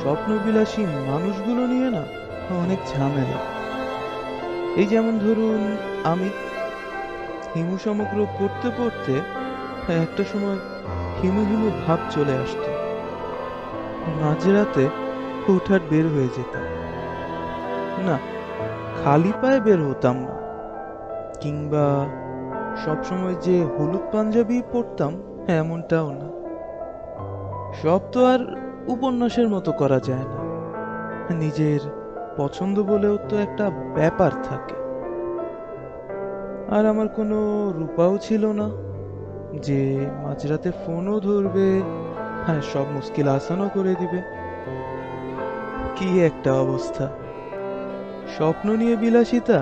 স্বপ্নবিলাসী মানুষগুলো নিয়ে না অনেক ঝামেলা। এই যেমন ধরুন, আমি হিমু সমগ্র পড়তে পড়তে একটা সময় হিমু হিমু ভাব চলে আসতো। মাঝরাতে হুটহাট বের হয়ে যেতাম। না, খালি পায়ে বের হতাম না, কিংবা সবসময় যে হলুদ পাঞ্জাবি পরতাম এমনটাও না। সব তো আর উপন্যাসের মতো করা যায় না। নিজের পছন্দ বলেও তো একটা ব্যাপার থাকে। আর আমার কোনো রূপাও ছিল না যে মাঝরাতে ফোনও ধরবে, হ্যাঁ, সব মুশকিল আসানও করে দিবে। কি একটা অবস্থা! স্বপ্ন নিয়ে বিলাসিতা,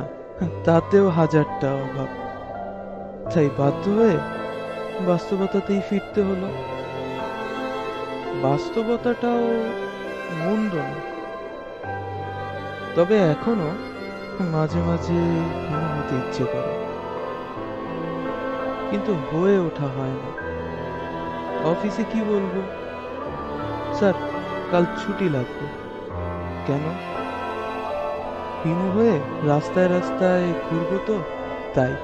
তাতেও হাজারটা অভাব। তাই বাধ্য হয়ে বাস্তবতাতেই ফিরতে হলো। বাস্তবতাটাও মন্দ না, তবে এখনো মাঝে মাঝে হিমু হতে ইচ্ছে করে, কিন্তু হয়ে ওঠা হয় না। অফিসে কি বলবো, স্যার কাল ছুটি লাগবে। কেন? হিমু হয়ে রাস্তায় রাস্তায় ঘুরবো তো, তাই।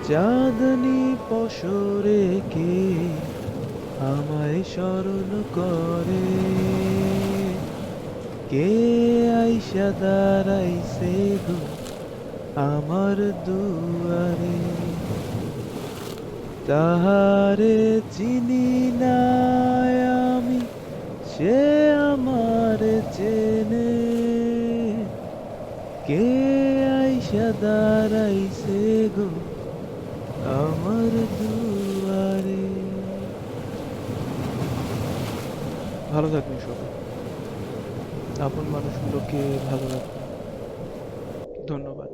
চাঁদনি পশরে কে আমায় স্মরণ করে, কে আইসা দাঁড়াইছে গো আমার দুয়ারে, তাহারে চিনি না আমি, সে আমার চেনে, কে আইসা দাঁড়াইছে গো আমার দুয়ারে। ভালো থাকবেন সবাই, আপন মানুষগুলোকে ভালো রাখবেন। ধন্যবাদ।